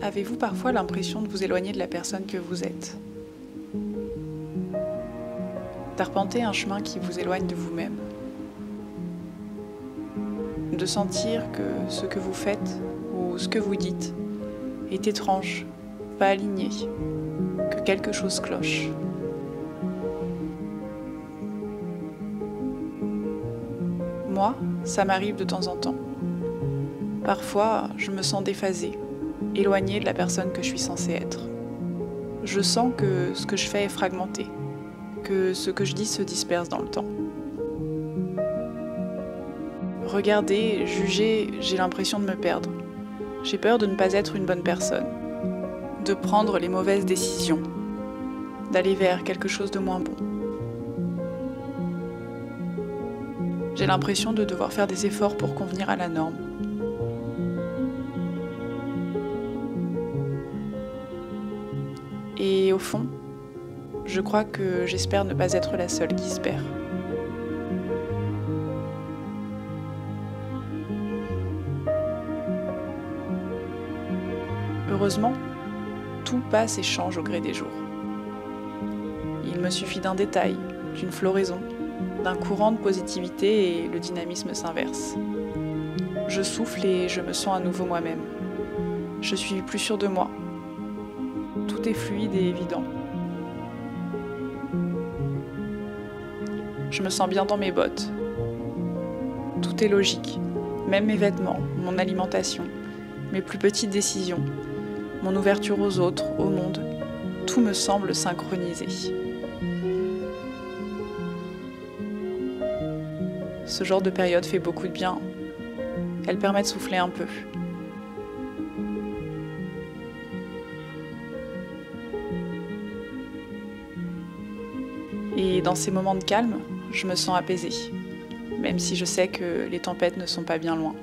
Avez-vous parfois l'impression de vous éloigner de la personne que vous êtes? D'arpenter un chemin qui vous éloigne de vous-même? De sentir que ce que vous faites ou ce que vous dites est étrange, pas aligné, que quelque chose cloche? Moi, ça m'arrive de temps en temps. Parfois, je me sens déphasée, éloignée de la personne que je suis censée être. Je sens que ce que je fais est fragmenté, que ce que je dis se disperse dans le temps. Regarder, juger, j'ai l'impression de me perdre. J'ai peur de ne pas être une bonne personne, de prendre les mauvaises décisions, d'aller vers quelque chose de moins bon. J'ai l'impression de devoir faire des efforts pour convenir à la norme. Et au fond, je crois que j'espère ne pas être la seule qui se perd. Heureusement, tout passe et change au gré des jours. Il me suffit d'un détail, d'une floraison, d'un courant de positivité et le dynamisme s'inverse. Je souffle et je me sens à nouveau moi-même. Je suis plus sûre de moi. Tout est fluide et évident. Je me sens bien dans mes bottes. Tout est logique, même mes vêtements, mon alimentation, mes plus petites décisions, mon ouverture aux autres, au monde, tout me semble synchronisé. Ce genre de période fait beaucoup de bien. Elle permet de souffler un peu. Et dans ces moments de calme, je me sens apaisée, même si je sais que les tempêtes ne sont pas bien loin.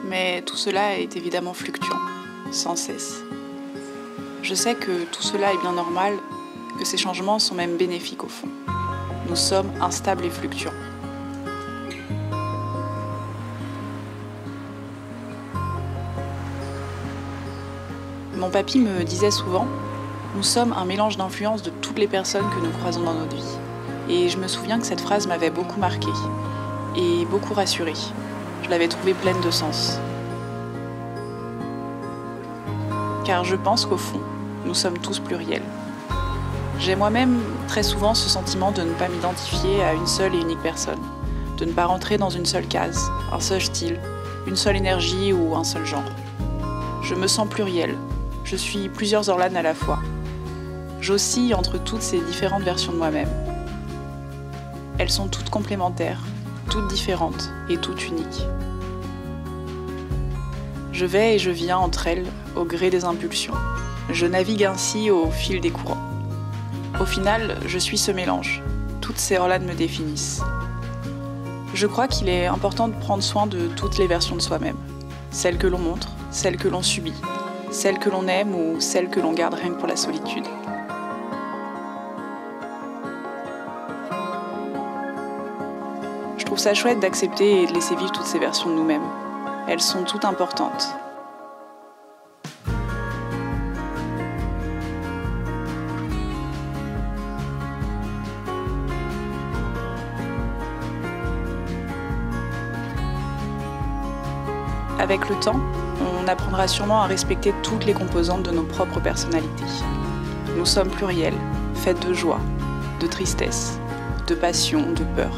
Mais tout cela est évidemment fluctuant, sans cesse. Je sais que tout cela est bien normal, que ces changements sont même bénéfiques au fond. Nous sommes instables et fluctuants. Mon papy me disait souvent, nous sommes un mélange d'influences de toutes les personnes que nous croisons dans notre vie. Et je me souviens que cette phrase m'avait beaucoup marquée et beaucoup rassurée. Je l'avais trouvée pleine de sens. Car je pense qu'au fond, nous sommes tous pluriels. J'ai moi-même très souvent ce sentiment de ne pas m'identifier à une seule et unique personne, de ne pas rentrer dans une seule case, un seul style, une seule énergie ou un seul genre. Je me sens plurielle, je suis plusieurs Orlanes à la fois. J'oscille entre toutes ces différentes versions de moi-même. Elles sont toutes complémentaires, toutes différentes et toutes uniques. Je vais et je viens entre elles au gré des impulsions. Je navigue ainsi au fil des courants. Au final, je suis ce mélange. Toutes ces Orlanes me définissent. Je crois qu'il est important de prendre soin de toutes les versions de soi-même. Celles que l'on montre, celles que l'on subit, celles que l'on aime ou celles que l'on garde rien que pour la solitude. Je trouve ça chouette d'accepter et de laisser vivre toutes ces versions de nous-mêmes. Elles sont toutes importantes. Avec le temps, on apprendra sûrement à respecter toutes les composantes de nos propres personnalités. Nous sommes pluriels, faits de joie, de tristesse, de passion, de peur.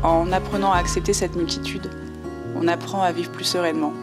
En apprenant à accepter cette multitude, on apprend à vivre plus sereinement,